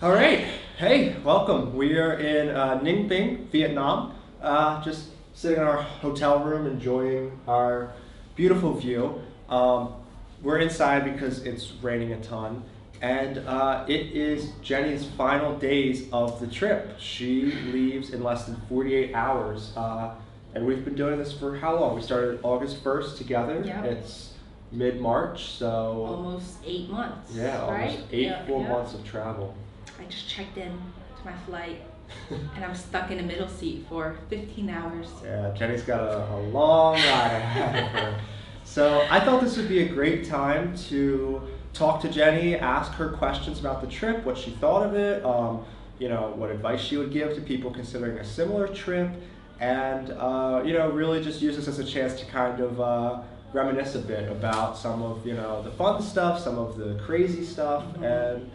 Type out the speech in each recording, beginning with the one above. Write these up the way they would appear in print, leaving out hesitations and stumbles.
All right. Hey, welcome. We are in Ninh, Vietnam. Just sitting in our hotel room enjoying our beautiful view. We're inside because it's raining a ton. And it is Jenny's final days of the trip. She leaves in less than 48 hours. And we've been doing this for how long? We started August 1st together. Yep. It's mid-March, so... Almost 8 months, yeah, right? almost eight full months of travel. I just checked in to my flight and I'm stuck in the middle seat for 15 hours. Yeah, Jenny's got a long ride ahead of her. So I thought this would be a great time to talk to Jenny, ask her questions about the trip, what she thought of it, what advice she would give to people considering a similar trip, and really just use this as a chance to kind of reminisce a bit about some of the fun stuff, some of the crazy stuff, and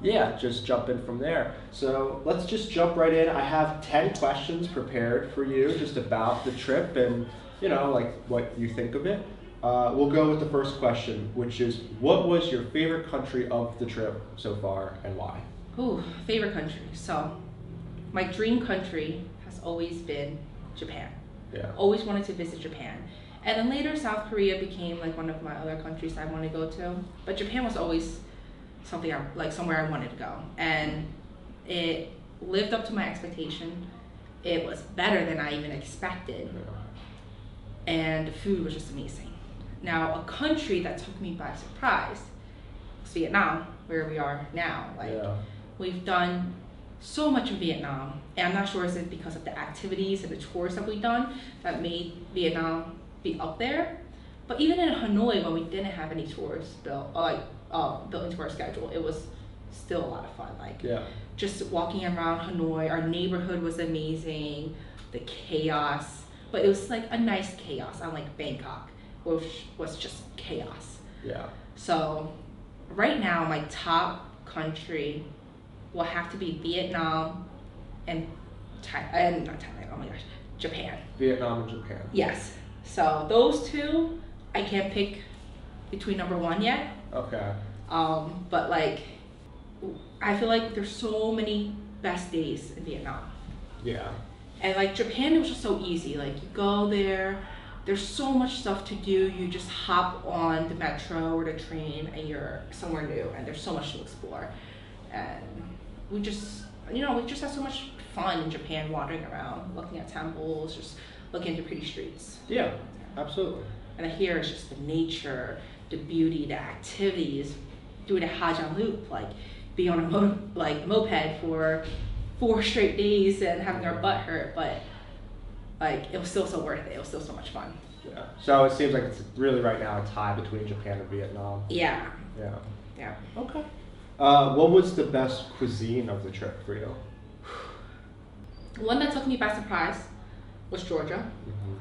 yeah, just jump in from there. So let's just jump right in. I have 10 questions prepared for you just about the trip and like what you think of it. We'll go with the first question, which is, what was your favorite country of the trip so far and why? Ooh, favorite country. So my dream country has always been Japan. Yeah. Always wanted to visit Japan. And then later South Korea became like one of my other countries I want to go to. But Japan was always somewhere I wanted to go. And it lived up to my expectation. It was better than I even expected. Yeah. And the food was just amazing. Now, a country that took me by surprise was Vietnam, where we are now. We've done so much in Vietnam, and I'm not sure is it because of the activities and the tours that we've done that made Vietnam be up there. But even in Hanoi, when we didn't have any tours built into our schedule, it was still a lot of fun. Just walking around Hanoi, our neighborhood was amazing, the chaos, but it was like a nice chaos, unlike Bangkok, which was just chaos. Yeah. So right now, my top country will have to be Vietnam and not Thailand, oh my gosh, Japan. Vietnam and Japan. Yes. So those two, I can't pick between number one yet. Okay. But I feel like there's so many best days in Vietnam. Yeah. And Japan, it was just so easy. You go there, there's so much stuff to do. You just hop on the metro or the train and you're somewhere new, and there's so much to explore. And we just had so much fun in Japan, wandering around, looking at temples, just looking at the pretty streets. Yeah, absolutely. And here it's just the nature, the beauty, the activities, doing a Hajjan loop, being on a moped for 4 straight days and having our butt hurt, but it was still so worth it. It was still so much fun. Yeah. So it seems like it's really right now a tie between Japan and Vietnam. Yeah. Yeah. Yeah. Okay. What was the best cuisine of the trip for you? One that took me by surprise was Georgia. Mm-hmm.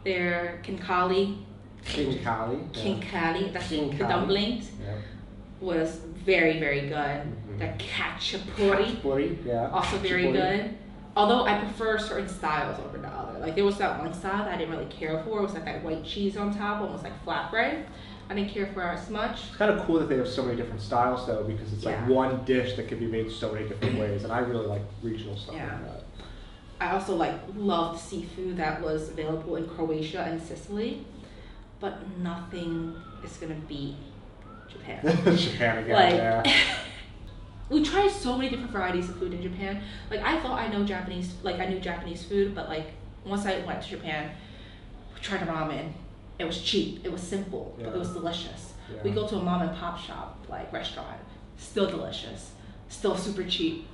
Their khinkali. Khinkali. That's the dumplings. Yeah. Was very, very good. Mm-hmm. The khachapuri. Yeah. Also very good. Although I prefer certain styles over the other. There was that one style that I didn't really care for. It was that white cheese on top, almost like flatbread. I didn't care for it as much. It's kind of cool that they have so many different styles though, because it's one dish that can be made so many different ways, and I really like regional stuff like that. I also loved seafood that was available in Croatia and Sicily, but nothing is gonna beat Japan. Japan again, yeah. We tried so many different varieties of food in Japan. I thought I knew Japanese food, but once I went to Japan, we tried ramen. It was cheap, it was simple, but it was delicious. Yeah. We go to a mom and pop shop, restaurant, still delicious, still super cheap.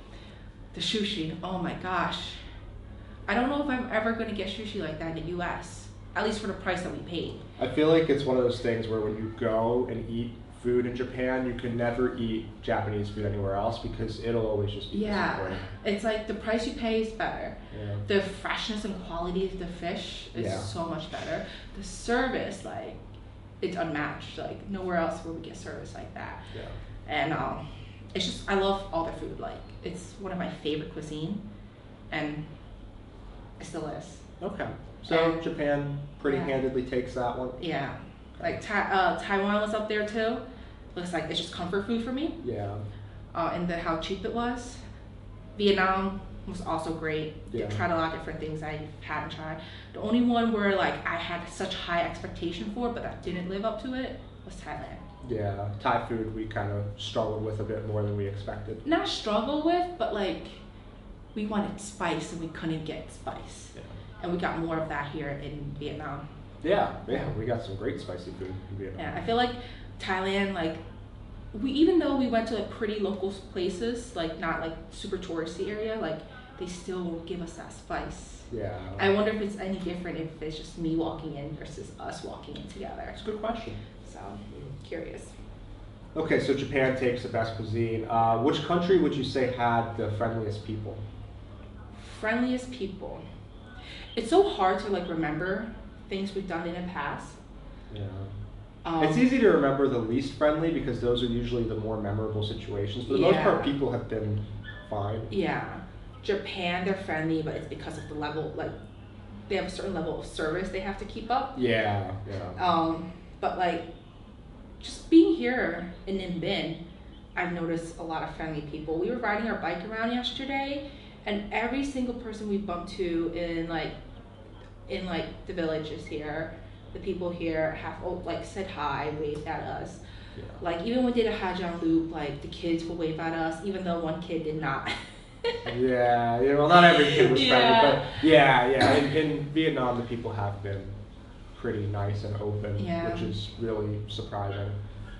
The sushi, oh my gosh. I don't know if I'm ever gonna get sushi like that in the US, at least for the price that we paid. I feel like it's one of those things where when you go and eat food in Japan, you can never eat Japanese food anywhere else because it'll always just be disappointing. It's the price you pay is better. Yeah. The freshness and quality of the fish is so much better. The service, it's unmatched. Nowhere else will we get service like that. Yeah. And it's just, I love all their food. It's one of my favorite cuisine, and it still is. Okay. So Japan pretty handedly takes that one. Yeah. Taiwan was up there too. Looks like it's just comfort food for me. Yeah. and how cheap it was. Vietnam was also great. Yeah. Tried a lot of different things I hadn't tried. The only one where like I had such high expectation for, but that didn't live up to it, was Thailand. Yeah, Thai food we kind of struggled with a bit more than we expected. Not struggle with, but like we wanted spice and we couldn't get spice. Yeah. And we got more of that here in Vietnam. Yeah, we got some great spicy food in Vietnam. Yeah, I feel like Thailand, like even though we went to like pretty local places, like not like super touristy area, like they still will give us that spice. Yeah. I wonder if it's any different if it's just me walking in versus us walking in together. That's a good question. So, curious. Okay, so Japan takes the best cuisine. Which country would you say had the friendliest people? Friendliest people. It's so hard to like remember things we've done in the past. Yeah. It's easy to remember the least friendly because those are usually the more memorable situations. For the most part, people have been fine. Yeah. Japan, they're friendly, but it's because of the level, like, they have a certain level of service they have to keep up. Yeah. But like, just being here in Ninh Binh, I've noticed a lot of friendly people. We were riding our bike around yesterday, and every single person we bumped to in the villages here, the people here have like said hi, waved at us. Yeah. Like even when we did a Hajang loop, like the kids will wave at us, even though one kid did not. Yeah, well, not every kid was friendly, but yeah. In Vietnam, the people have been pretty nice and open, which is really surprising.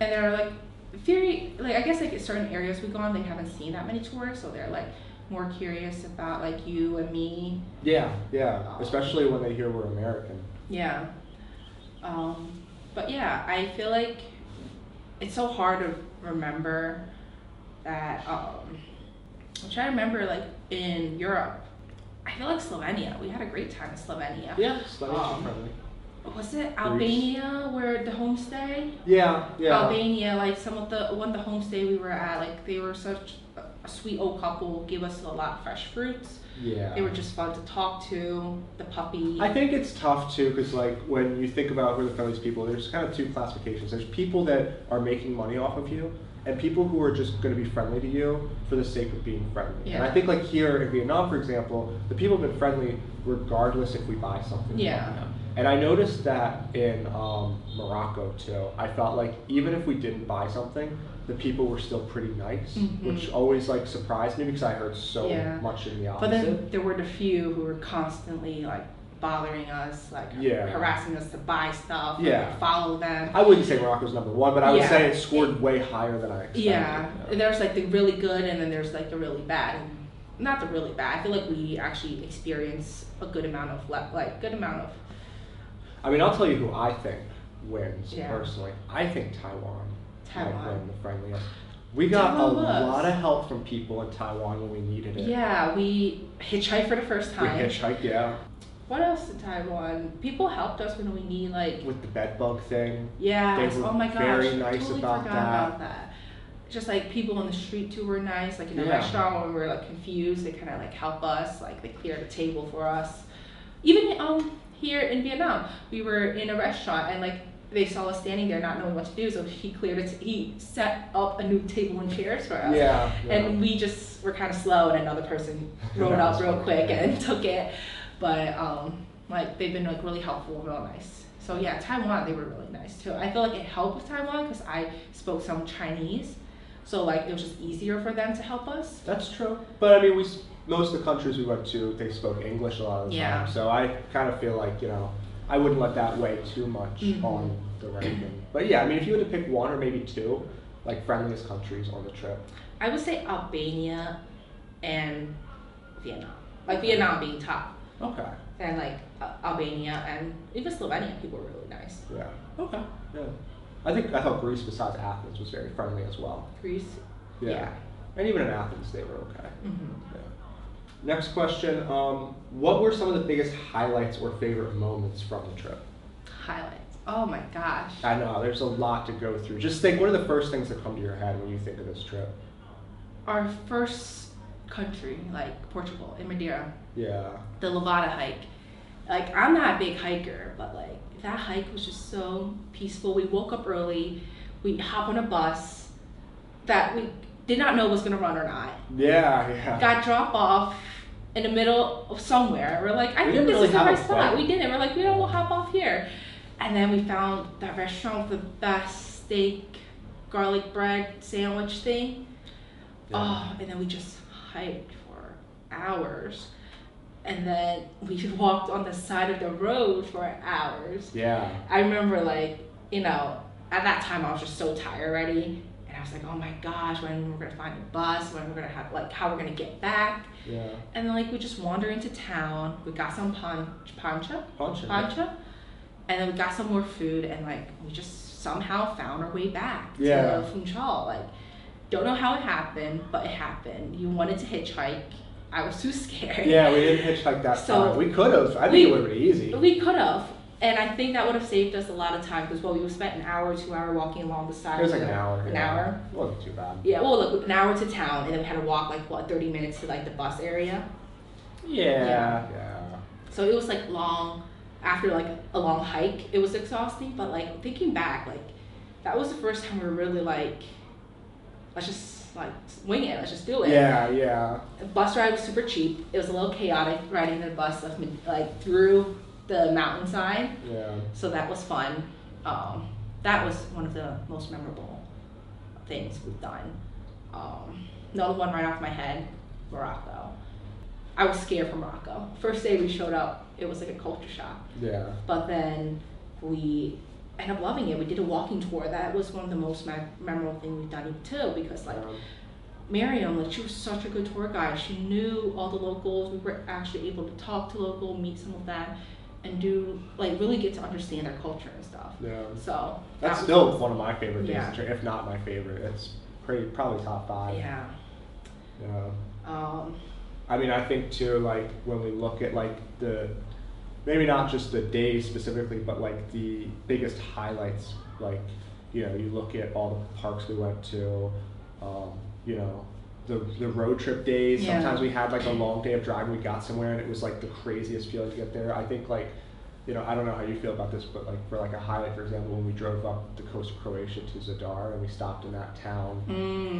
And they're like very, like I guess like in certain areas we've gone, they haven't seen that many tourists, so they're like more curious about like you and me. Yeah, especially when they hear we're American. Yeah. But yeah, I feel like it's so hard to remember that. I'm trying to remember like in Europe. I feel like Slovenia. We had a great time in Slovenia. Yeah, Slovenia's friendly. Was it Albania where the homestay? Yeah. Albania, like the homestay we were at, like they were such a sweet old couple, gave us a lot of fresh fruits. Yeah. They were just fun to talk to, the puppy. I think it's tough too, because like when you think about who are the friendliest people, there's kind of two classifications. There's people that are making money off of you, and people who are just going to be friendly to you for the sake of being friendly. Yeah. And I think like here in Vietnam, for example, the people have been friendly regardless if we buy something. Yeah. And I noticed that in Morocco too. I felt like even if we didn't buy something, the people were still pretty nice, which always like surprised me because I heard so much in the opposite. But then there were the few who were constantly like bothering us, like harassing us to buy stuff, like, follow them. I wouldn't say Morocco's number one, but I would say it scored way higher than I expected. Yeah, and there's like the really good, and then there's like the really bad. And not the really bad. I feel like we actually experience a good amount of I mean, I'll tell you who I think wins personally. I think Taiwan might win the friendliest. We got a lot of help from people in Taiwan when we needed it. Yeah, we hitchhiked for the first time. We hitchhiked, yeah. What else in Taiwan? People helped us when we need like... With the bed bug thing. Yeah, oh my gosh. Very nice totally about about that. Just like people on the street too were nice. Like in a restaurant when we were like confused, they kind of like help us. Like they cleared a table for us. Even here in Vietnam, we were in a restaurant and like they saw us standing there not knowing what to do, so he set up a new table and chairs for us. Yeah. And we just were kind of slow, and another person rode up real quick and took it. But like they've been like really helpful, real nice. So yeah, Taiwan, they were really nice too. I feel like it helped with Taiwan because I spoke some Chinese, so like it was just easier for them to help us. That's true. But I mean, most of the countries we went to, they spoke English a lot of the time. So I kind of feel like, I wouldn't let that weigh too much on the ranking. But yeah, I mean, if you had to pick one or maybe two, like friendliest countries on the trip. I would say Albania and Vietnam. Like Vietnam being top. Okay. And like Albania and even Slovenia, people were really nice. Yeah. Okay. Yeah. I thought Greece, besides Athens, was very friendly as well. Greece? Yeah. And even in Athens, they were okay. Yeah. Next question, what were some of the biggest highlights or favorite moments from the trip? Highlights? Oh my gosh. I know, there's a lot to go through. Just think, what are the first things that come to your head when you think of this trip? Our first country, like Portugal, in Madeira. Yeah. The Levada hike. Like, I'm not a big hiker, but like, that hike was just so peaceful. We woke up early, we hop on a bus that did not know was gonna run or not. Yeah. Got dropped off in the middle of somewhere. We're like, I think this is the right spot. We didn't. We're like, we'll hop off here. And then we found that restaurant with the best steak, garlic bread sandwich thing. Yeah. Oh, and then we just hiked for hours. And then we walked on the side of the road for hours. Yeah. I remember, like, you know, at that time I was just so tired already. And I was like, oh my gosh, when we're gonna find a bus, when we're gonna have, like, how we're gonna get back. Yeah. And then, like, we just wandered into town. We got some pancha. And then we got some more food, and, like, we just somehow found our way back to Funchal. Like, don't know how it happened, but it happened. You wanted to hitchhike. I was too scared. Yeah, we didn't hitchhike that time. We could have. I think it would have been easy. We could have. And I think that would have saved us a lot of time because, we would spent an hour or 2 hours walking along the side. It was like an hour. An hour? It wasn't too bad. Yeah, well, look, an hour to town, and then we had to walk, like, 30 minutes to, like, the bus area? Yeah. So it was, like, long, after, like, a long hike, it was exhausting, but, like, thinking back, like, that was the first time we were really, like, let's just, like, wing it, let's just do it. Yeah. The bus ride was super cheap. It was a little chaotic riding the bus, like, through the mountainside. Yeah. So that was fun. That was one of the most memorable things we've done. Another one right off my head, Morocco. I was scared for Morocco. First day we showed up, it was like a culture shock. Yeah. But then we ended up loving it. We did a walking tour. That was one of the most memorable things we've done too, because, like, Miriam, like, she was such a good tour guide. She knew all the locals. We were actually able to talk to locals, meet some of them, and do, like, really get to understand their culture and stuff. Yeah. So that's still one of my favorite things, if not my favorite. It's probably top 5. Yeah. Yeah. I mean, I think too, like, when we look at, like, maybe not just the days specifically, but, like, the biggest highlights, like, you know, you look at all the parks we went to, you know, the road trip days. Sometimes we had, like, a long day of driving, we got somewhere and it was, like, the craziest feeling to get there. I think, like, you know, I don't know how you feel about this, but, like, for, like, a highlight, for example, when we drove up the coast of Croatia to Zadar and we stopped in that town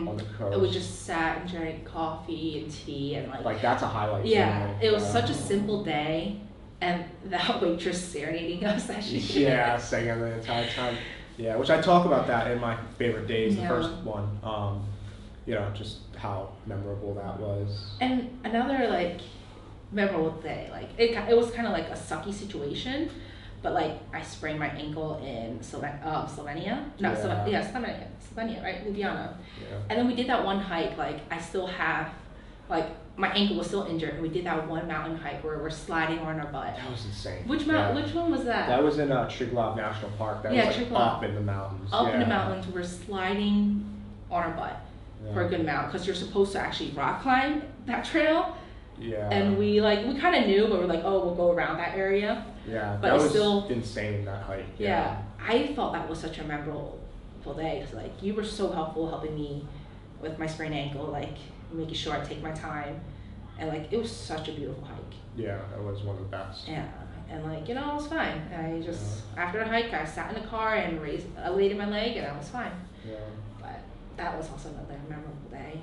on the coast. We just sat and drank coffee and tea and, like, that's a highlight. Yeah, it was such a simple day, and that waitress serenading us that she did. Yeah, singing the entire time. Yeah, which I talk about that in my favorite days, the first one. You know, just how memorable that was. And another, like, memorable day, like, it was kind of like a sucky situation, but, like, I sprained my ankle in Slovenia. No, Slovenia, right? Ljubljana. Yeah. And then we did that one hike, like, I still have, like, my ankle was still injured, and we did that one mountain hike where we're sliding on our butt. That was insane. Which one was that? That was in Triglav National Park. That was, like, up in the mountains. Up in the mountains, we're sliding on our butt for a good amount, because you're supposed to actually rock climb that trail. Yeah. And we kind of knew, but we're like, oh, we'll go around that area. Yeah. But that was still insane, that hike. Yeah. I thought that was such a memorable day, because, like, you were so helpful helping me with my sprained ankle, like, making sure I take my time, and, like, it was such a beautiful hike. Yeah, that was one of the best. Yeah. And, like, you know, I was fine. I just after the hike, I sat in the car and laid my leg, and I was fine. Yeah. But that was also another memorable day.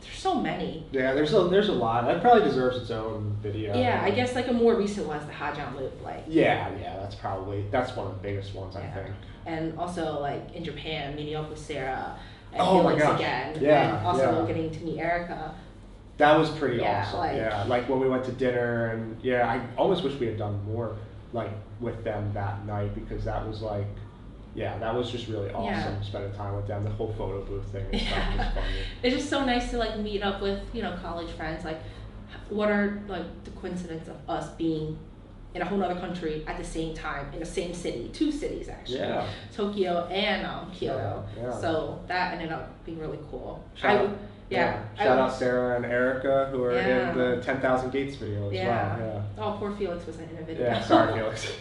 There's so many. Yeah, there's a lot. That probably deserves its own video. Yeah, I guess, like, a more recent one is the Hajan Loop, like. Yeah, that's one of the biggest ones, I think. And also, like, in Japan, meeting up with Sarah and Felix again. Yeah. And also getting to meet Erica. That was pretty awesome. Like when we went to dinner, and I almost wish we had done more, like, with them that night, because that was, like, that was just really awesome, spending time with them. The whole photo booth thing and stuff was funny. It's just so nice to, like, meet up with, you know, college friends. Like, what are, like, the coincidence of us being in a whole other country at the same time, in the same city, 2 cities actually, Tokyo and Kyoto. So that ended up being really cool. Shout out Sarah and Erica, who are in the 10,000 Gates video as well. Yeah. Oh, poor Felix wasn't in a video. Yeah, sorry, Felix.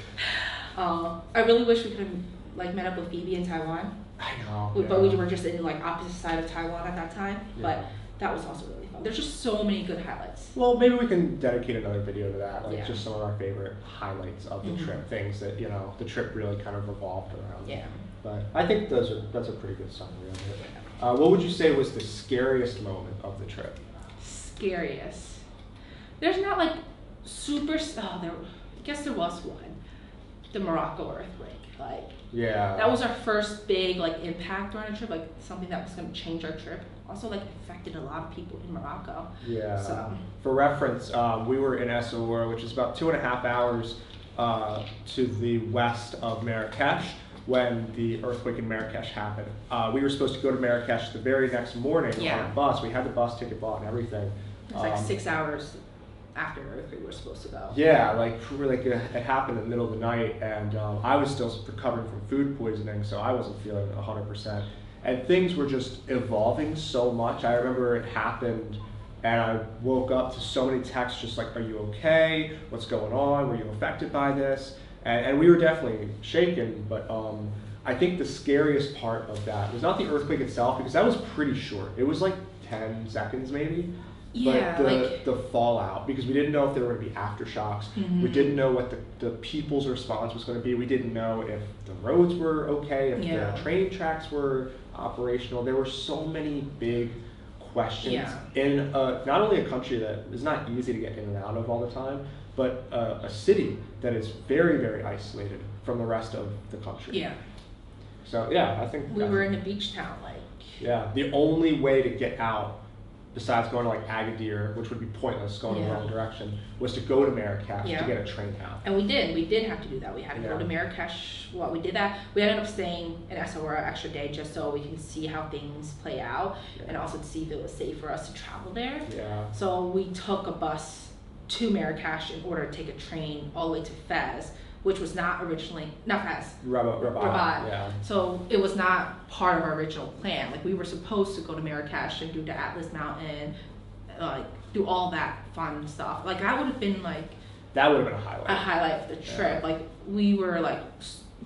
I really wish we could have, like, met up with Phoebe in Taiwan. I know. But we were just in, like, opposite side of Taiwan at that time. Yeah. But that was also really fun. There's just so many good highlights. Well, maybe we can dedicate another video to that, like, just some of our favorite highlights of the trip, things that, you know, the trip really kind of revolved around. Yeah. But I think that's a pretty good summary of it. What would you say was the scariest moment of the trip? Scariest. There's not like super. Oh, I guess there was one. The Morocco earthquake. Like. Yeah. That was our first big like impact on our trip. Like something that was going to change our trip. Also like affected a lot of people in Morocco. Yeah. So. For reference, we were in Essaouira, which is about 2.5 hours to the west of Marrakesh, when the earthquake in Marrakesh happened. We were supposed to go to Marrakesh the very next morning on a bus. We had the bus ticket bought and everything. It's like 6 hours after the earthquake we were supposed to go. Yeah, like it happened in the middle of the night, and I was still recovering from food poisoning, so I wasn't feeling 100%. And things were just evolving so much. I remember it happened, and I woke up to so many texts just like, are you okay? What's going on? Were you affected by this? And we were definitely shaken, but I think the scariest part of that was not the earthquake itself, because that was pretty short. It was like 10 seconds maybe. Yeah, but the fallout, because we didn't know if there were going to be aftershocks. Mm-hmm. We didn't know what the people's response was going to be. We didn't know if the roads were okay, if the train tracks were operational. There were so many big questions in not only a country that is not easy to get in and out of all the time, but a city that is very, very isolated from the rest of the country. Yeah. So yeah, I think we were in a beach town, like. Yeah, the only way to get out, besides going to like Agadir, which would be pointless going in the wrong direction, was to go to Marrakesh to get a train out. And we did have to do that. We had to go to Marrakesh. Well, we did that. We ended up staying in Essaouira an extra day just so we can see how things play out and also to see if it was safe for us to travel there. Yeah. So we took a bus to Marrakesh in order to take a train all the way to Fez, which was not originally, not Fez, Rabat. Yeah. So it was not part of our original plan. Like we were supposed to go to Marrakesh and do the Atlas Mountain, like do all that fun stuff. Like that would have been like. That would have been a highlight. A highlight of the trip. Like we were like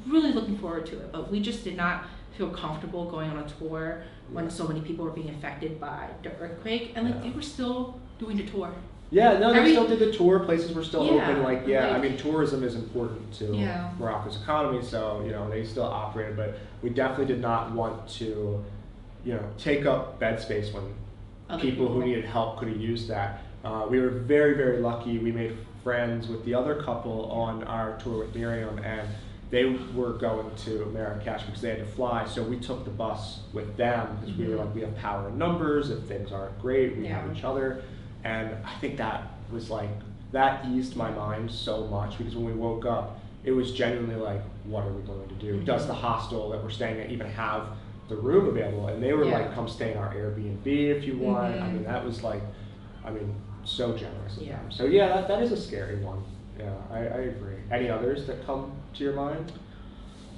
really looking forward to it, but we just did not feel comfortable going on a tour when so many people were being affected by the earthquake, and like they were still doing the tour. Yeah, no, they still did the tour. Places were still open. Like, I mean, tourism is important to Morocco's economy, so they still operated. But we definitely did not want to, take up bed space when people who needed help could have used that. We were very, very lucky. We made friends with the other couple on our tour with Miriam, and they were going to Marrakesh because they had to fly. So we took the bus with them because we were like, we have power in numbers. If things aren't great, we have each other. And I think that was like, that eased my mind so much, because when we woke up, it was genuinely like, what are we going to do? Does the hostel that we're staying at even have the room available? And they were like, come stay in our Airbnb if you want. I mean, that was like, so generous of them. So yeah, that is a scary one. Yeah, I agree. Any others that come to your mind?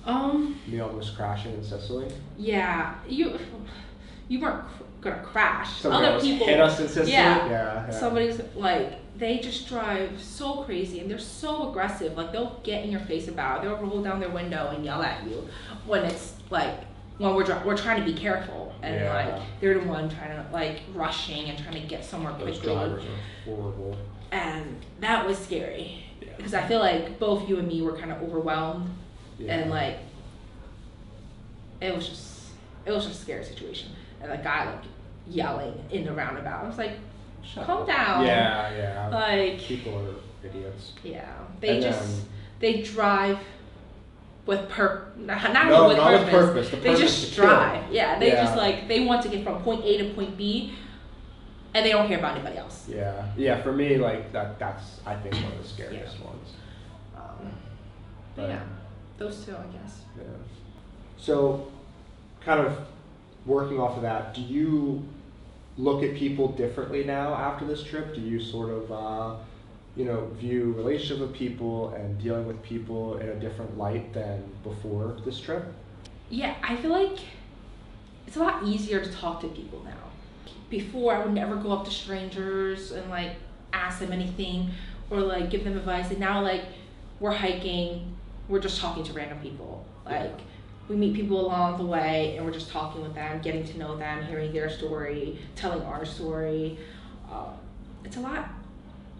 The almost crashing in Sicily? Yeah, you weren't gonna crash. Somebody Other people hit us in Sicily? Yeah. Somebody's like, they just drive so crazy and they're so aggressive. Like they'll get in your face about it. They'll roll down their window and yell at you when it's like, when we're trying to be careful, and like they're the one trying to like rushing and trying to get somewhere quickly. Those drivers are horrible. And that was scary because I feel like both you and me were kind of overwhelmed and like it was just a scary situation. And the guy like yelling in the roundabout. I was like, calm down. Yeah. Like people are idiots. Yeah, they drive with purpose. Not with purpose. The they purpose just drive. Yeah, they just like they want to get from point A to point B, and they don't care about anybody else. Yeah. For me, like that's I think one of the scariest ones. Yeah, those two, I guess. Yeah. So, kind of working off of that, do you look at people differently now after this trip? Do you sort of, view relationships with people and dealing with people in a different light than before this trip? Yeah, I feel like it's a lot easier to talk to people now. Before, I would never go up to strangers and like ask them anything or like give them advice. And now, like, we're hiking, we're just talking to random people. Like, we meet people along the way and we're just talking with them, getting to know them, hearing their story, telling our story.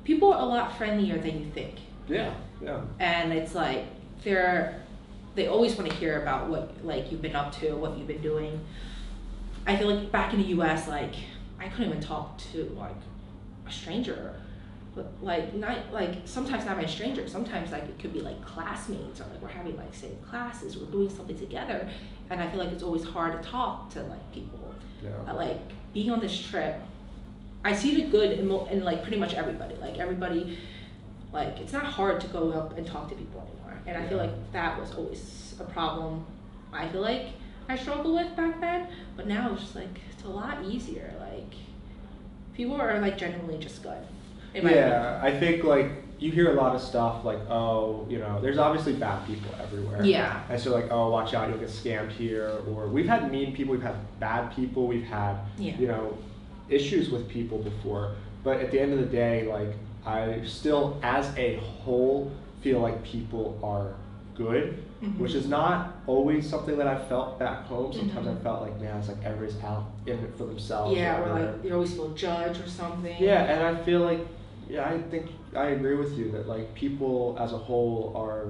People are a lot friendlier than you think. Yeah. And it's like, they always want to hear about what like you've been up to, what you've been doing. I feel like back in the US, like I couldn't even talk to like a stranger. But like not like sometimes not my stranger, sometimes like it could be like classmates, or like we're having like same classes, we're doing something together, and I feel like it's always hard to talk to like people. Like being on this trip, I see the good in like pretty much everybody. Like everybody, like it's not hard to go up and talk to people anymore, and I feel like that was always a problem. I feel like I struggled with back then, but now it's just like it's a lot easier. Like people are like genuinely just good. Yeah, I think like you hear a lot of stuff like, oh, you know, there's obviously bad people everywhere. Yeah. And so like, oh, watch out, you'll get scammed here. Or we've had mean people, we've had bad people, we've had, you know, issues with people before. But at the end of the day, like I still, as a whole, feel like people are good, which is not always something that I felt back home. Sometimes I felt like, man, it's like everybody's out in it for themselves. Yeah, or like you always feel judged or something. Yeah, and I feel like, yeah, I think I agree with you that like people as a whole are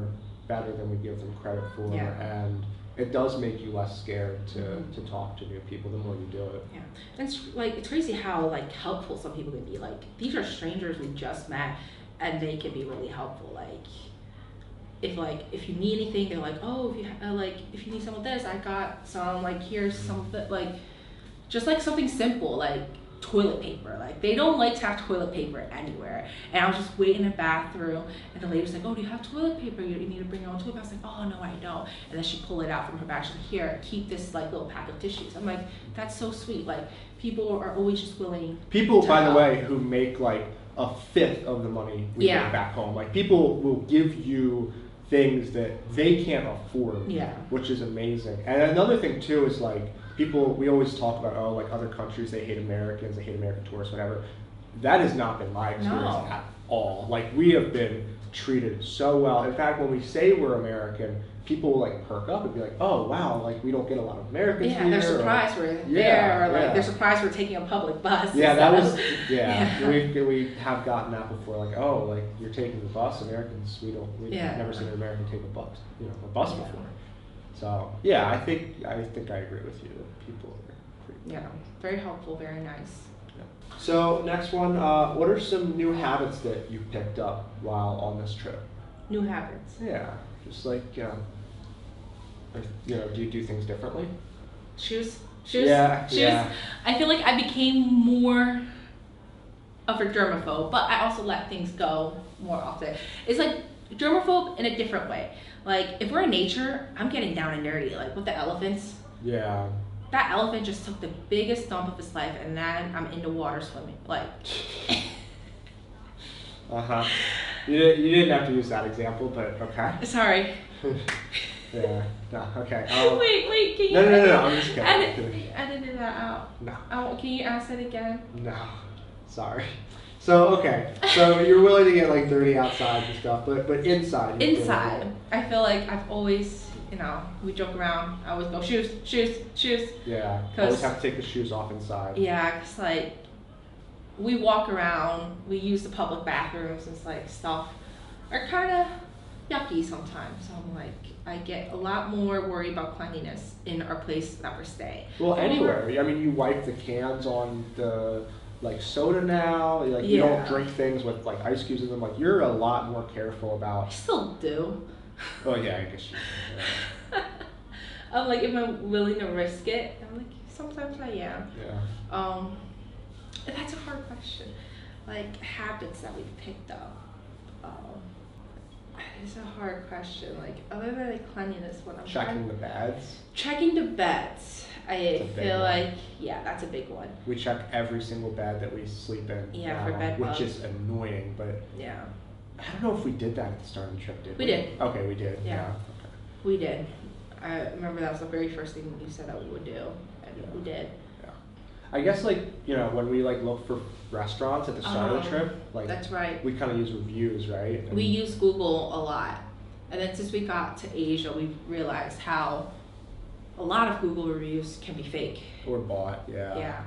better than we give them credit for, and it does make you less scared to talk to new people the more you do it. Yeah, and it's like it's crazy how like helpful some people can be. Like these are strangers we just met, and they can be really helpful. Like if you need anything, they're like, oh, if you need some of this, I got some. Like here's some of it. Like just like something simple like toilet paper. Like they don't like to have toilet paper anywhere. And I was just waiting in the bathroom, and the lady was like, oh, do you have toilet paper? You need to bring your own toilet paper. I was like, oh no, I don't. And then she pulled it out from her bag. She's like, here, keep this like little pack of tissues. I'm like, that's so sweet. Like people are always just willing. People, by the way, who make like a fifth of the money we make back home. Like people will give you things that they can't afford, which is amazing. And another thing too is like people, we always talk about, oh, like other countries, they hate Americans, they hate American tourists, whatever. That has not been my experience at all. Like we have been treated so well. In fact, when we say we're American, people will like perk up and be like, oh wow, like we don't get a lot of Americans here. They're surprised we're there, or like they're surprised we're taking a public bus. Yeah, that was, we have gotten that before, like, oh, like you're taking the bus, Americans, we've never seen an American take a bus before. So yeah, I think I agree with you. People are pretty very helpful, very nice. So next one, what are some new habits that you picked up while on this trip? New habits? Yeah, just like, do you do things differently? Shoes. Yeah. I feel like I became more of a germaphobe, but I also let things go more often. It's like germaphobe in a different way. Like if we're in nature, I'm getting down and dirty. Like with the elephants. Yeah. That elephant just took the biggest dump of his life, and then I'm in the water swimming. Like. You didn't have to use that example, but okay. Sorry. Yeah. No. Okay. Wait. Can you? No. I'm just kidding. Edited that out. No. Oh, can you ask it again? No. Sorry. So okay. So you're willing to get like dirty outside and stuff, but inside. Inside, I feel like I've always. We joke around. I always go shoes. Yeah. Always have to take the shoes off inside. Yeah, cause like we walk around, we use the public bathrooms, and it's like stuff are kind of yucky sometimes. So I'm like, I get a lot more worried about cleanliness in our place that we're staying. Well, anywhere. I mean, you wipe the cans on the like soda now. Like you don't drink things with like ice cubes in them. Like you're a lot more careful about. I still do. Oh yeah, I guess you do. I'm like, am I willing to risk it? I'm like, sometimes I am. Yeah. That's a hard question. Like habits that we've picked up. It's a hard question. Like other than like cleanliness, when I'm checking the beds. Checking the beds. I feel like that's a big one. We check every single bed that we sleep in. Yeah, for bed bugs. Which is annoying, but I don't know if we did that at the start of the trip, did we? We did. Okay, we did. Yeah. Okay. We did. I remember that was the very first thing you said that we would do, and we did. Yeah. I guess like when we like look for restaurants at the start of the trip, like that's right. We kind of use reviews, right? And we use Google a lot, and then since we got to Asia, we realized how a lot of Google reviews can be fake or bought. Yeah.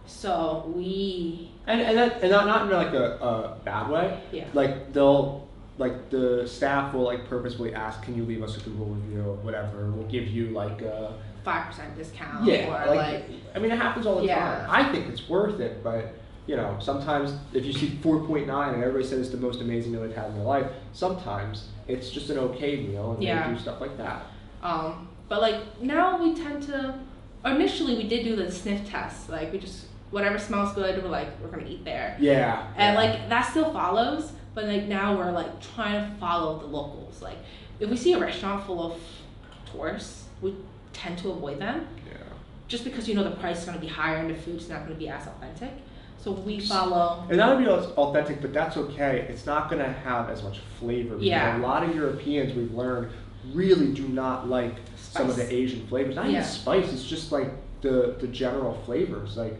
So we and not in like a bad way. Yeah. Like they'll like the staff will like purposefully ask, can you leave us a Google review or whatever? We'll give you like a 5% discount. Yeah, or I mean, it happens all the Yeah. time. I think it's worth it, but you know, sometimes if you see 4.9 and everybody says it's the most amazing meal they've had in their life, sometimes it's just an okay meal, and Yeah. they do stuff like that. But like now we tend to. Initially, we did do the sniff test. Like we just whatever smells good, we're gonna eat there. Yeah. And like that still follows, but like now we're like trying to follow the locals. Like if we see a restaurant full of tourists, we tend to avoid them. Yeah. Just because you know the price is gonna be higher and the food's not gonna be as authentic. So we follow. And not only authentic, but that's okay. It's not gonna have as much flavor. Yeah. Because a lot of Europeans we've learned really do not like some of Spice. the Asian flavors. Not even spice. It's just like the general flavors. Like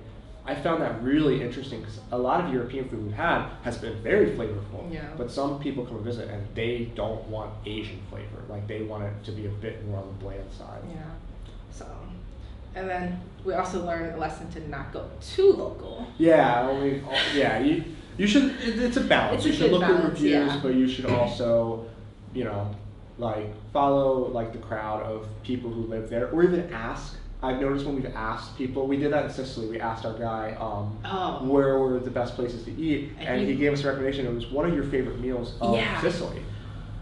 I found that really interesting because a lot of European food we've had has been very flavorful. Yeah. But some people come and visit and they don't want Asian flavor. Like they want it to be a bit more on the bland side. Yeah. So, and then we also learned a lesson to not go too local. Yeah. You should. It's a balance. It's a You should good look at balance, reviews, yeah. but you should also, you know, like follow like the crowd of people who live there, or even ask. I've noticed when we've asked people, we did that in Sicily. We asked our guy where were the best places to eat, and he gave us a recommendation. It was one of your favorite meals of Sicily.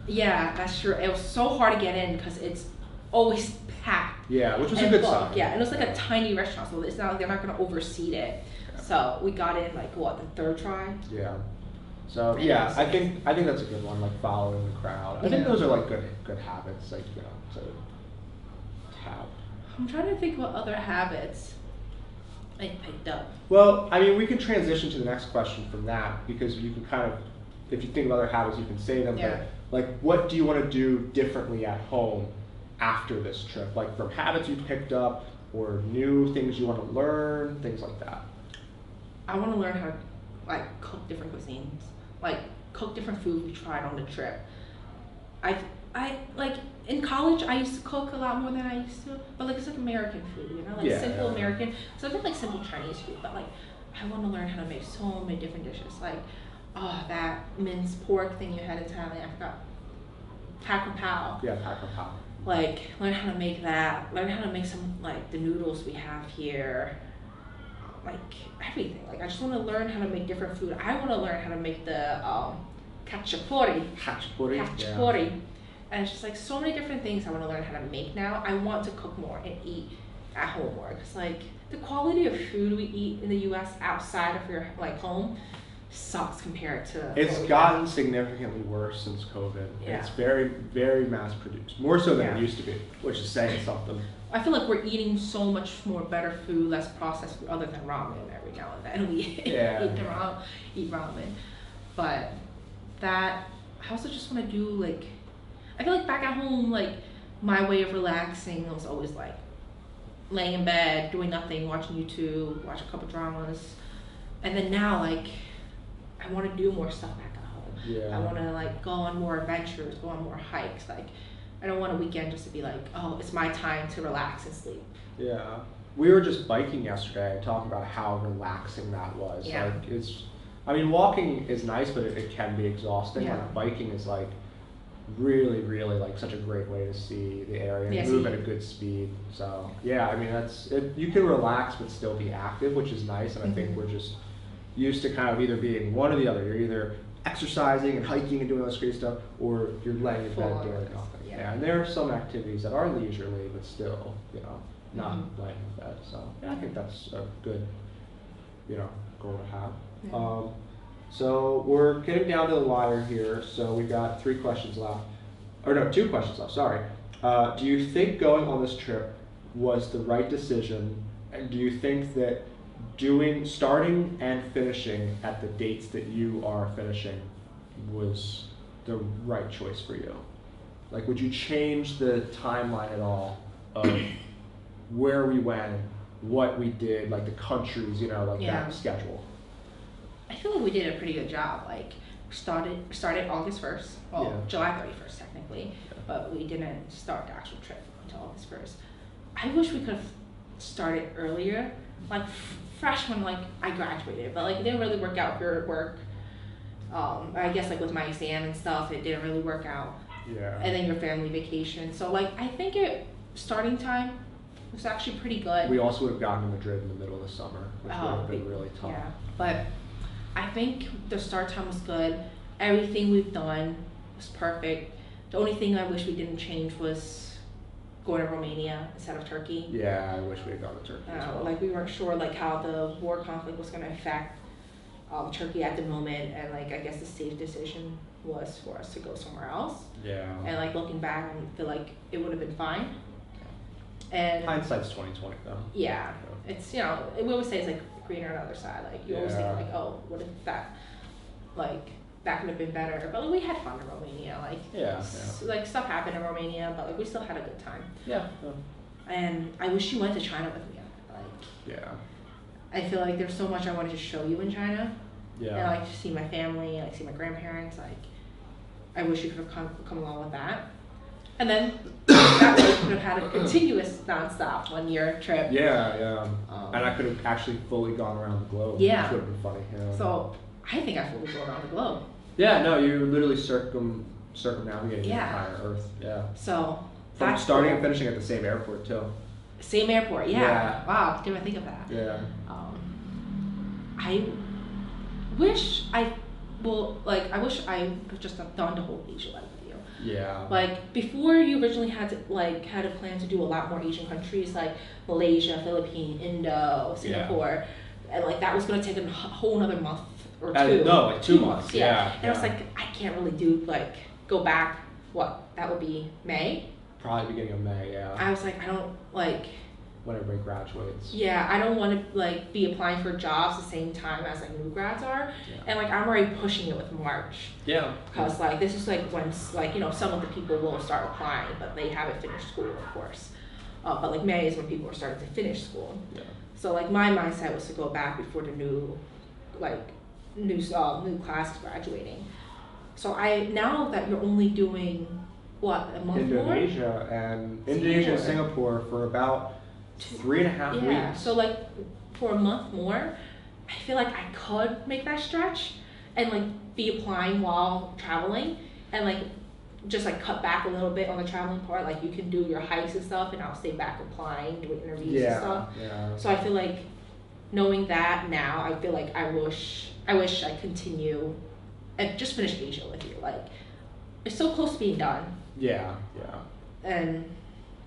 Yeah, that's true. It was so hard to get in because it's always packed. Yeah, which was a good sign. sign. Yeah, and it was like a tiny restaurant, so it's not like they're not gonna overseat it. Yeah. So we got in like what, the third try? Yeah. So yeah, I think that's a good one, like following the crowd. I think those are like good habits, like to have. I'm trying to think what other habits I picked up. Well, I mean, we can transition to the next question from that because you can kind of, if you think of other habits, you can say them. Yeah. But like, what do you want to do differently at home after this trip? Like from habits you picked up or new things you want to learn, things like that. I want to learn how to like cook different cuisines, like cook different food we tried on the trip. I like in college I used to cook a lot more than I used to, but like it's like American food, you know, like simple American. So I did like simple Chinese food, but like I want to learn how to make so many different dishes. Like that minced pork thing you had in Thailand, I forgot. Pak Pao. Yeah, Pak Pao. Like learn how to make that. Learn how to make some like the noodles we have here. Like everything. Like I just want to learn how to make different food. I want to learn how to make the khachapuri. Yeah. And it's just like so many different things I want to learn how to make now. I want to cook more and eat at home more. Cause like the quality of food we eat in the U.S. outside of your like home sucks compared to. It's gotten significantly worse since COVID. Yeah. It's very, very mass produced, more so than it used to be, which is saying something. I feel like we're eating so much more better food, less processed food, other than ramen every now and then. We eat ramen. But that, I also just want to do like, I feel like back at home, like my way of relaxing was always like laying in bed, doing nothing, watching YouTube, watch a couple dramas. And then now like, I want to do more stuff back at home. Yeah. I want to like go on more adventures, go on more hikes. Like, I don't want a weekend just to be like, oh, it's my time to relax and sleep. Yeah. We were just biking yesterday, talking about how relaxing that was. Yeah. Like I mean, walking is nice, but it can be exhausting. Yeah. Like biking is like really, really like such a great way to see the area and move at a good speed. So yeah, I mean you can relax but still be active, which is nice. And I think we're just used to kind of either being one or the other. You're either exercising and hiking and doing all this great stuff, or you're laying in bed doing nothing. Yeah, and there are some activities that are leisurely, but still, not laying in bed. So yeah, I think that's a good, goal to have. Yeah. So we're getting down to the wire here. So we've got 3 questions left, or no, 2 questions left. Sorry. Do you think going on this trip was the right decision, and do you think that starting and finishing at the dates that you are finishing was the right choice for you? Like, would you change the timeline at all of where we went, what we did, like the countries, that schedule? I feel like we did a pretty good job. Like, started August 1st, well, July 31st technically, but we didn't start the actual trip until August 1st. I wish we could have started earlier. Like freshman, like I graduated, but like it didn't really work out for work. I guess like with my exam and stuff, it didn't really work out. Yeah. And then your family vacation. So like I think starting time was actually pretty good. We also would have gotten to Madrid in the middle of the summer, which would have been really tough. Yeah, but I think the start time was good. Everything we've done was perfect. The only thing I wish we didn't change was going to Romania instead of Turkey. Yeah, I wish we had gone to Turkey as well. Like we weren't sure like how the war conflict was going to affect Turkey at the moment, and like I guess the safe decision was for us to go somewhere else. Yeah. And like looking back, I feel like it would have been fine. And hindsight's 20/20 though. Yeah, it's we always say it's like greener on the other side. Like you always think like, oh, what if that could have been better. But like, we had fun in Romania. Like like stuff happened in Romania, but like we still had a good time. Yeah. And I wish you went to China with me. Like I feel like there's so much I wanted to show you in China. Yeah. And like to see my family, like see my grandparents. Like I wish you could have come along with that. And then that way we could have had a continuous nonstop 1 year trip. Yeah. And I could have actually fully gone around the globe. Yeah. Which would have been funny. Yeah. So I think I fully go around the globe. Yeah, no, you literally circumnavigating the entire Earth. Yeah. So from starting and finishing at the same airport too. Same airport, yeah. Wow, didn't even think of that. Yeah. I wish I wish I could just have done the whole Asia life with you. Yeah. Like before, you originally had a plan to do a lot more Asian countries like Malaysia, Philippines, Indo, Singapore, and like that was gonna take a whole another month or two. No, like 2 months. Yeah. And I was like, I can't really go back. What? That would be May. Probably beginning of May. Yeah. I was like, I don't like. When everybody graduates. Yeah, I don't want to be applying for jobs the same time as new grads are, and I'm already pushing it with March. Yeah. Because this is when some of the people will start applying, but they haven't finished school, of course. But May is when people are starting to finish school. Yeah. So my mindset was to go back before the new class is graduating. So now that you're only doing a month Indonesia more? And Singapore for about 3.5 weeks. Yeah, so for a month more, I feel like I could make that stretch and be applying while traveling and just cut back a little bit on the traveling part. You can do your hikes and stuff, and I'll stay back applying, doing interviews and stuff. Yeah. So I feel like knowing that now, I feel like I wish I continue and just finish Asia with you. It's so close to being done. Yeah.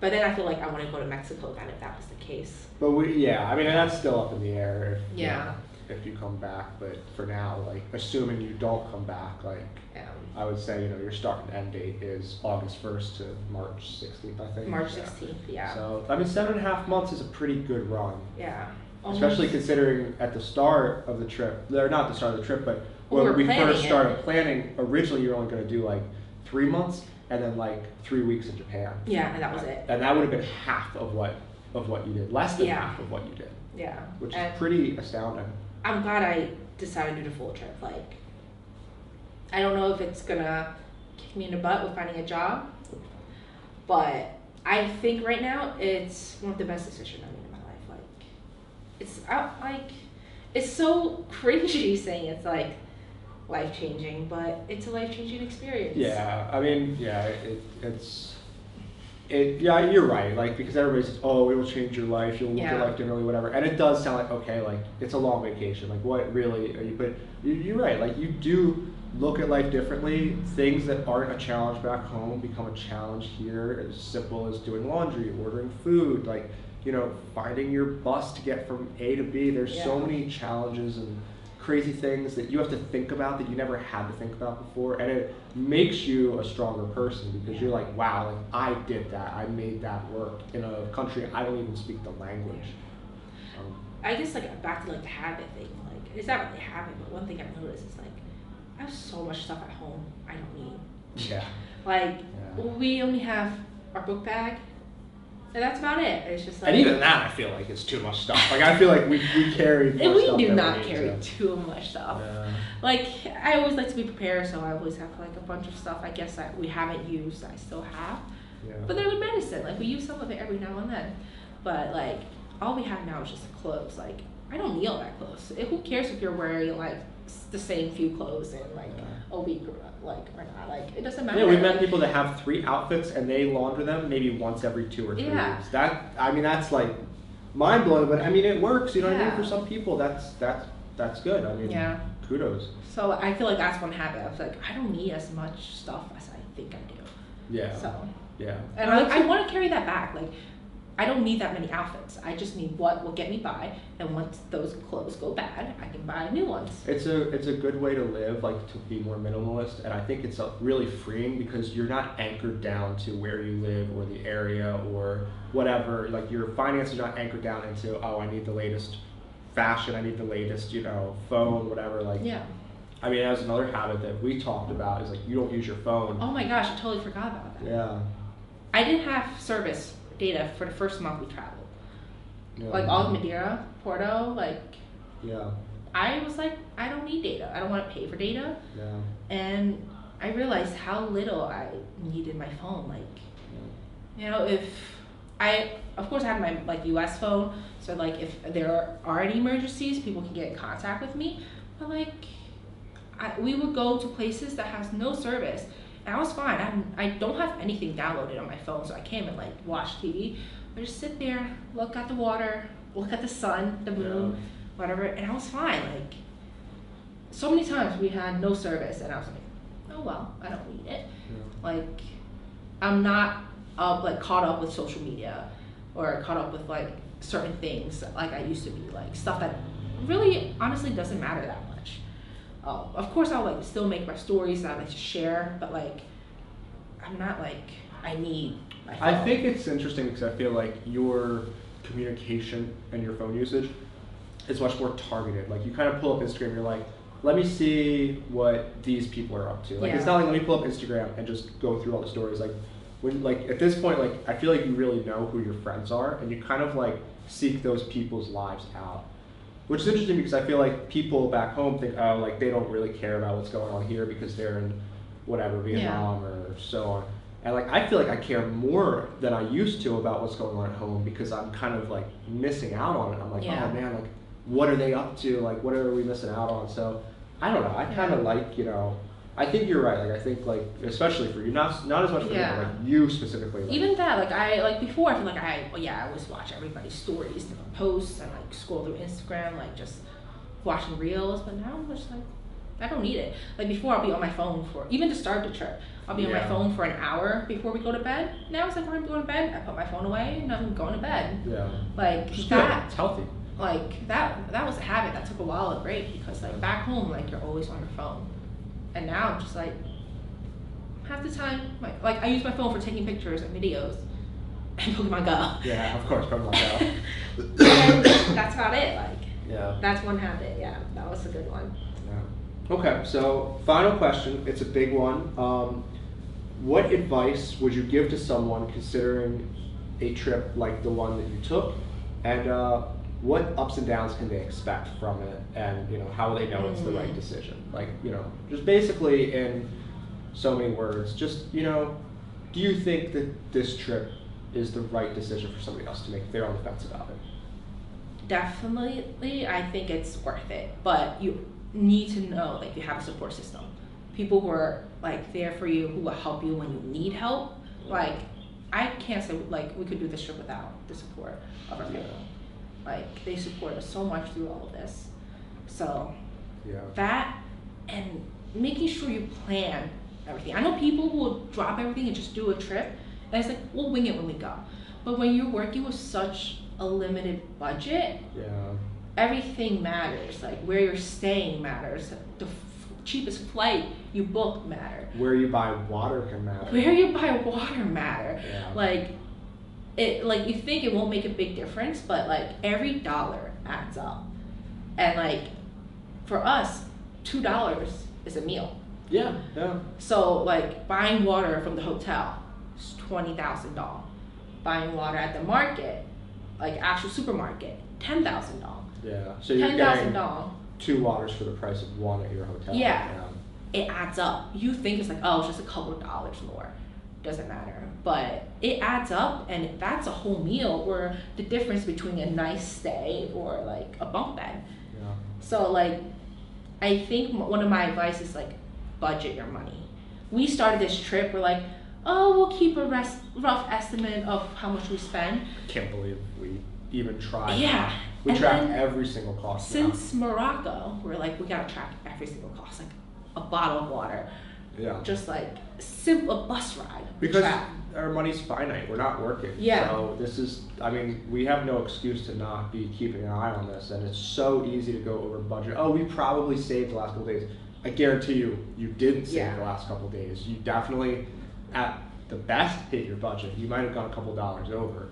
But then I feel like I want to go to Mexico again if that was the case. But that's still up in the air if you come back. But for now, assuming you don't come back, I would say, your start and end date is August 1st to March 16th, I think. March 16th, yeah. So, 7.5 months is a pretty good run. Yeah. Especially considering at the start of the trip, or not the start of the trip, but when we first started planning, originally you were only going to do 3 months. And then 3 weeks in Japan. Yeah, and that was it. And that would have been half of what you did, less than half of what you did. Yeah. Which is pretty astounding. I'm glad I decided to do the full trip. I don't know if it's gonna kick me in the butt with finding a job, but I think right now it's one of the best decisions I made in my life. It's so cringy saying it's life-changing, but it's a life-changing experience. Yeah, you're right, because everybody says, oh, it will change your life, you'll look at life differently, whatever, and it does sound it's a long vacation, what really are you, but you're right, you do look at life differently. Things that aren't a challenge back home become a challenge here, as simple as doing laundry, ordering food, finding your bus to get from A to B. There's so many challenges and crazy things that you have to think about that you never had to think about before, and it makes you a stronger person because you're wow, I did that, I made that work in a country I don't even speak the language. I guess back to the habit thing, it's not really a habit, but one thing I've noticed is I have so much stuff at home I don't need. Yeah. We only have our book bag. And that's about it. It's just and even that, I feel it's too much stuff. I feel we carry more stuff. We do not carry too much stuff. Yeah. I always like to be prepared, so I always have a bunch of stuff. I guess that we haven't used, I still have. Yeah. But then with medicine, we use some of it every now and then. But all we have now is just clothes. I don't need all that clothes. Who cares if you're wearing the same few clothes in like a week or not. Like it doesn't matter. Yeah, we've met people that have 3 outfits and they launder them maybe once every 2 or 3 weeks. That's like mind blowing, but I mean it works. You know what I mean? For some people, that's good. I mean, kudos. So I feel like that's one habit. I was like, I don't need as much stuff as I think I do. Yeah. So. Yeah. And I want to carry that back. Like, I don't need that many outfits. I just need what will get me by. And once those clothes go bad, I can buy new ones. It's a good way to live, like to be more minimalist. And I think it's really freeing because you're not anchored down to where you live or the area or whatever. Like your finances are not anchored down into, oh, I need the latest fashion, I need the latest, phone, whatever. Like, I mean, that's another habit that we talked about is like you don't use your phone. Oh my gosh, I totally forgot about that. Yeah. I didn't have service data for the first month we traveled. Yeah. Like all of Madeira, Porto, like. Yeah. I was like, I don't need data. I don't want to pay for data. Yeah. And I realized how little I needed my phone. Like, of course I have my like US phone, so like if there are any emergencies, people can get in contact with me. But like, we would go to places that has no service. And I was fine. I don't have anything downloaded on my phone, so I can't even like watch TV. I just sit there, look at the water, look at the sun, the moon, whatever, and I was fine. Like, so many times we had no service, and I was like, oh well, I don't need it. Yeah. Like, I'm not caught up with social media or caught up with like certain things like I used to be, like stuff that really honestly doesn't matter that much. Of course, I'll like still make my stories that I like to share, but like I'm not like I need my phone. I think it's interesting because I feel like your communication and your phone usage is much more targeted. Like you kind of pull up Instagram, you're like, let me see what these people are up to. Like it's not like let me pull up Instagram and just go through all the stories. Like when like at this point, like I feel like you really know who your friends are, and you kind of like seek those people's lives out. Which is interesting because I feel like people back home think, oh, like they don't really care about what's going on here because they're in whatever, Vietnam or so on. And like I feel like I care more than I used to about what's going on at home because I'm kind of like missing out on it. I'm like, oh man, like what are they up to? Like what are we missing out on? So I don't know. I kind of like, I think you're right. Like I think like especially for you, not as much for me, but like you specifically. Like, even that, like I like before, I feel like I always watch everybody's stories, different posts, and like scroll through Instagram, like just watching reels. But now I'm just like, I don't need it. Like before, I'll be on my phone for even to start the trip. I'll be on my phone for an hour before we go to bed. Now it's like when I'm going to bed, I put my phone away and I'm going to bed. Yeah. Like just that. It's healthy. Like that was a habit that took a while to break because like back home, like you're always on your phone. And now I'm just like, half the time, like I use my phone for taking pictures and videos and Pokemon Go. Yeah, of course, Pokemon Go. And that's about it. Like, that's one habit. Yeah, that was a good one. Yeah. Okay, so final question. It's a big one. What advice would you give to someone considering a trip like the one that you took? And what ups and downs can they expect from it, and how will they know it's the right decision? Like, just basically in so many words, just do you think that this trip is the right decision for somebody else to make if they're on the fence about it? Definitely, I think it's worth it, but you need to know like you have a support system, people who are like there for you, who will help you when you need help. Like I can't say like we could do this trip without the support of our family. Like they support us so much through all of this. So that and making sure you plan everything. I know people who will drop everything and just do a trip, and it's like we'll wing it when we go. But when you're working with such a limited budget, everything matters. Like where you're staying matters. The cheapest flight you book matter. Where you buy water can matter. Where you buy water matter. Yeah. Like you think it won't make a big difference, but like every dollar adds up. And like for us, $2 is a meal. Yeah. So like buying water from the hotel is $20,000. Buying water at the market, like actual supermarket, $10,000. Yeah. So you're getting $2 waters for the price of one at your hotel. Yeah. It adds up. You think it's like, oh, it's just a couple of dollars more. Doesn't matter. But it adds up, and that's a whole meal, or the difference between a nice stay or like a bunk bed. Yeah. So like I think one of my advice is like budget your money. We started this trip, we're like, oh, we'll keep a rough estimate of how much we spend. I can't believe we even tried. Yeah. We track every single cost. Since Morocco, we're like, we gotta track every single cost, like a bottle of water. Yeah. Just like simple bus ride. Because our money's finite. We're not working. Yeah. So this is, I mean, we have no excuse to not be keeping an eye on this, and it's so easy to go over budget. Oh, we probably saved the last couple days. I guarantee you didn't save the last couple days. You definitely, at the best, hit your budget. You might have gone a couple dollars over.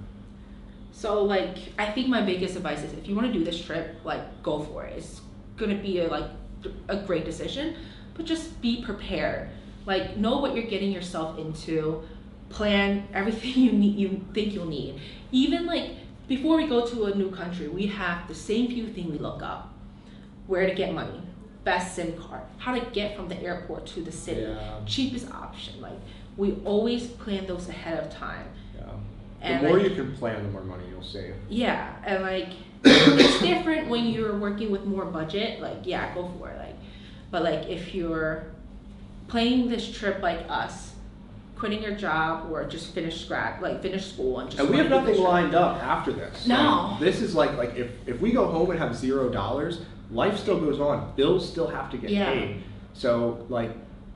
So like, I think my biggest advice is if you want to do this trip, like go for it. It's gonna be a great decision, but just be prepared. Like know what you're getting yourself into. Plan everything you think you'll need. Even like before we go to a new country, we have the same few things we look up: where to get money, best SIM card, how to get from the airport to the city, cheapest option. Like we always plan those ahead of time. And the more you can plan, the more money you'll save. Yeah, and like it's different when you're working with more budget. Like go for it. Like, but like if you're planning this trip like us, quitting your job or just finish school and just. And we have nothing lined up after this. No. This is like if we go home and have $0, life still goes on. Bills still have to get paid. So like,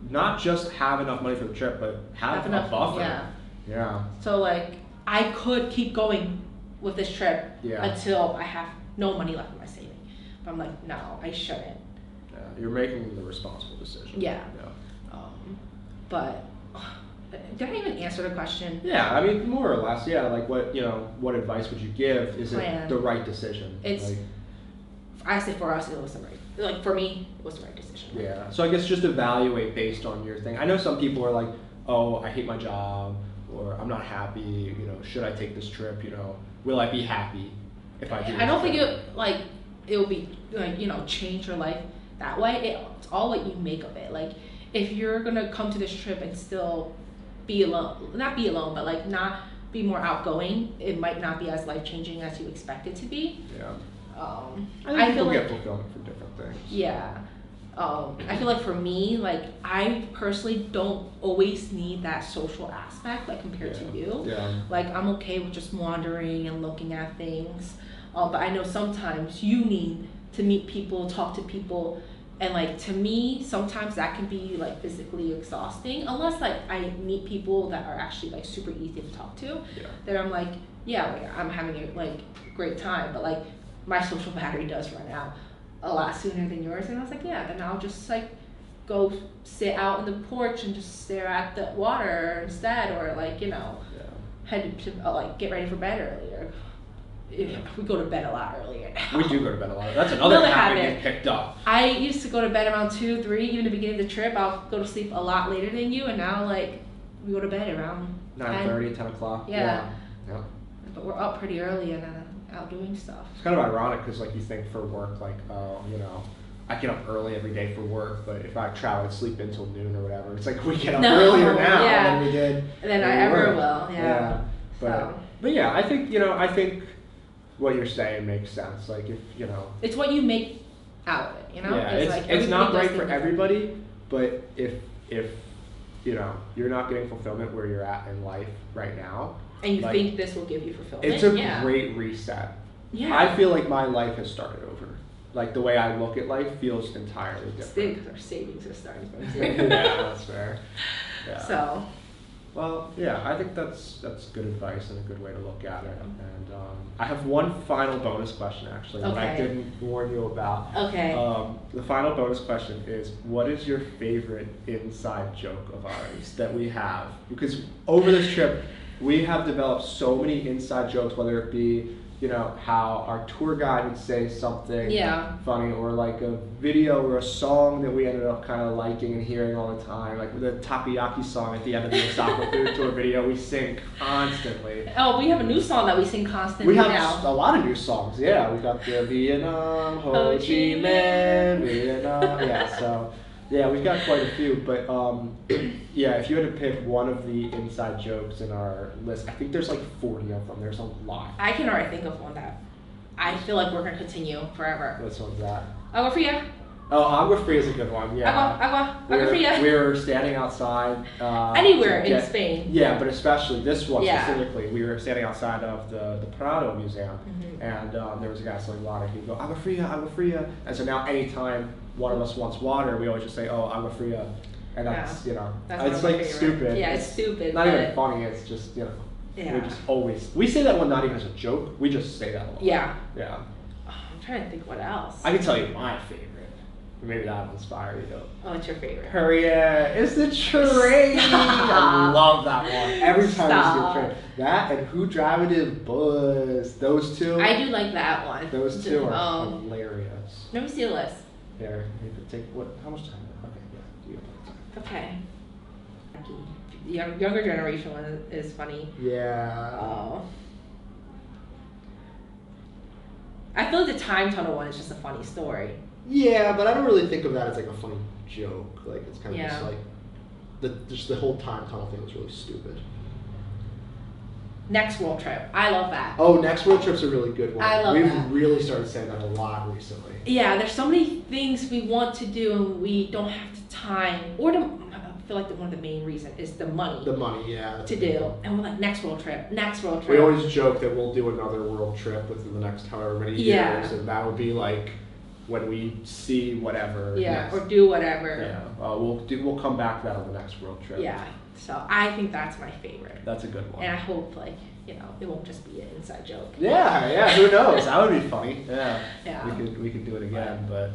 not just have enough money for the trip, but have enough buffer. Yeah. So like, I could keep going with this trip until I have no money left in my saving. But I'm like, no, I shouldn't. Yeah, you're making the responsible decision. Yeah. But did I even answer the question? Yeah, I mean, more or less. Yeah, like what advice would you give? Is it the right decision? It's. Like, I say for us, it was the right. Like for me, it was the right decision. Yeah. So I guess just evaluate based on your thing. I know some people are like, oh, I hate my job. Or I'm not happy, should I take this trip, will I be happy if I do this? I don't think it will be like, change your life that way. It's all what you make of it. Like if you're gonna come to this trip and still be alone, not be alone, but like not be more outgoing, it might not be as life-changing as you expect it to be. Yeah. I think people get fulfillment from different things. Yeah. I feel like for me, like I personally don't always need that social aspect, like compared to you. Yeah. Like I'm okay with just wandering and looking at things, but I know sometimes you need to meet people, talk to people, and like to me, sometimes that can be like physically exhausting. Unless like I meet people that are actually like super easy to talk to, then I'm like, I'm having a like great time, but like my social battery does run out a lot sooner than yours, and I was like, then I'll just like go sit out on the porch and just stare at the water instead, or like head to like get ready for bed earlier. We go to bed a lot earlier now. We do go to bed a lot. That's another habit you picked up. I used to go to bed around 2, 3, even the beginning of the trip. I'll go to sleep a lot later than you, and now like we go to bed around 9:30, 10 o'clock. Yeah. But we're up pretty early and out doing stuff. It's kind of ironic because like you think for work, like I get up early every day for work, but if I travel, I'd sleep until noon or whatever. It's like we get up earlier now than we did. Than I ever will. Yeah. But yeah, I think what you're saying makes sense. Like if it's what you make out of it. Yeah, it's not right for everybody, but if you're not getting fulfillment where you're at in life right now, and you think this will give you fulfillment, it's a great reset. Yeah. I feel like my life has started over. Like the way I look at life feels entirely different. Because our savings are starting from zero. Yeah, that's fair. Yeah. So. Well, yeah, I think that's good advice and a good way to look at it. And I have one final bonus question actually that I didn't warn you about. Okay. The final bonus question is, what is your favorite inside joke of ours that we have? Because over this trip, we have developed so many inside jokes, whether it be how our tour guide would say something funny, or like a video or a song that we ended up kind of liking and hearing all the time, like the takoyaki song at the end of the Osaka food tour video we sing constantly. Oh, we have a new song that we sing constantly we have now. A lot of new songs. Yeah, we got the Vietnam, Ho Chi Minh, Vietnam. So yeah, we've got quite a few, but if you had to pick one of the inside jokes in our list, I think there's like 40 of them. There's a lot. I can already think of one that I feel like we're gonna continue forever. Which one's that? I'll go for you. Oh, agua fria is a good one. Yeah. Agua fria. We were standing outside. Anywhere in Spain. Yeah, but especially this one Yeah. specifically, we were standing outside of the Prado Museum, and there was a guy selling water. He'd go, agua fria, agua fria. And so now anytime one of us wants water, we always just say, oh, agua fria. And that's, you know, that's it's like stupid. Yeah, it's stupid. Not even funny, it's just, you know, we just always, we say that one not even as a joke, we just say that a lot. Yeah. Yeah. Oh, I'm trying to think what else. I can tell you my favorite. Maybe that'll inspire you. Oh, what's your favorite? Korea is the train. I love that one. Every time we see a train. That and Who Drive It Bus. Those two. I do like that one. Those two are hilarious. Let me see the list. Here, you could take what? How much time? Okay, yeah. You have time. Okay. The younger generation one is funny. Yeah. Oh. I feel like the time tunnel one is just a funny story. Yeah, but I don't really think of that as like a funny joke. Like it's kind of just like just the whole time tunnel thing was really stupid. Next world trip. I love that. Oh, next world trip's a really good one. I love that. We've really started saying that a lot recently. Yeah, there's so many things we want to do and we don't have the time. Or I feel like one of the main reasons is the money. The money, yeah. To do. And we're like, next world trip. We always joke that we'll do another world trip within the next however many years. And that would be like when we see whatever. Yeah, or do whatever. Yeah, we'll come back to that on the next world trip. Yeah, so I think that's my favorite. That's a good one. And I hope it won't just be an inside joke. Yeah, who knows? That would be funny. Yeah. Yeah. We could do it again, but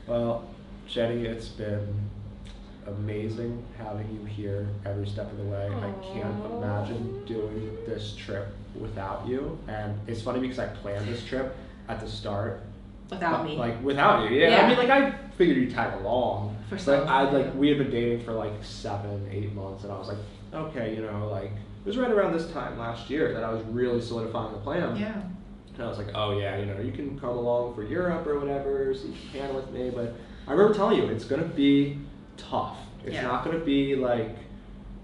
well, Jenny, it's been amazing having you here every step of the way. Aww. I can't imagine doing this trip without you. And it's funny because I planned this trip at the start. Without me. Like without you, yeah. I mean, like I figured you'd tag along. For some. We had been dating for like 7-8 months, and I was like, okay, you know, like it was right around this time last year that I was really solidifying the plan. Yeah. And I was like, oh yeah, you know, you can come along for Europe or whatever, see Japan with me. But I remember telling you, it's gonna be tough. It's not gonna be like,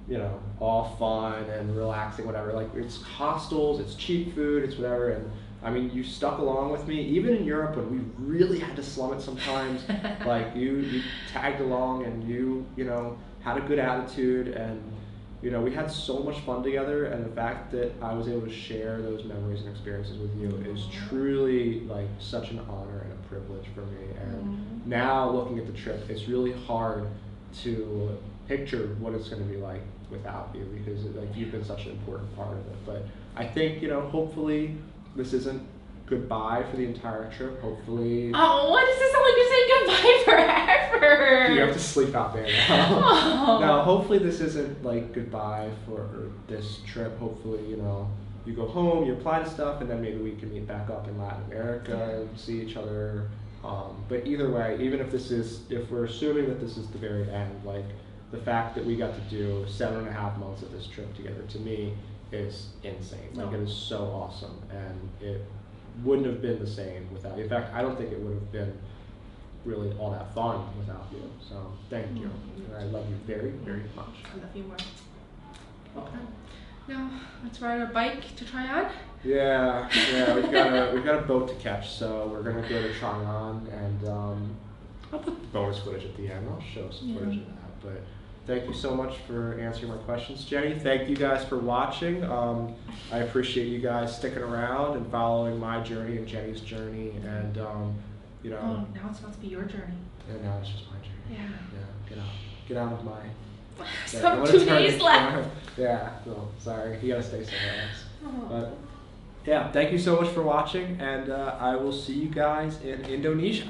you know, all fun and relaxing, whatever. Like it's hostels, it's cheap food, it's whatever. And I mean, you stuck along with me, even in Europe when we really had to slum it sometimes. Like you tagged along and you know, had a good attitude, and you know, we had so much fun together. And the fact that I was able to share those memories and experiences with you is truly like such an honor and a privilege for me. And now looking at the trip, it's really hard to picture what it's going to be like without you, because like you've been such an important part of it. But I think, you know, hopefully this isn't goodbye for the entire trip. Hopefully. Oh, what is this? Like you say goodbye forever. You have to sleep out there now. Oh. No, hopefully this isn't like goodbye for this trip. Hopefully, you know, you go home, you apply to stuff, and then maybe we can meet back up in Latin America and see each other. But either way, even if we're assuming that this is the very end, like the fact that we got to do 7.5 months of this trip together, to me, is insane. Like it is so awesome, and it wouldn't have been the same without you. In fact, I don't think it would have been really all that fun without you. So thank you. And I love you very, very much. I love you more. Okay. Now let's ride our bike to Tryon. Yeah, we've got a boat to catch, so we're gonna go to Tryon, and I'll put the bonus footage at the end. I'll show some footage of that. But thank you so much for answering my questions, Jenny. Thank you guys for watching. I appreciate you guys sticking around and following my journey and Jenny's journey, and you know. Oh, now it's about to be your journey. And now it's just my journey. Yeah. Get out of my. So 2 days left. Yeah. No, sorry. You gotta stay somewhere else. Oh. But yeah, thank you so much for watching, and I will see you guys in Indonesia.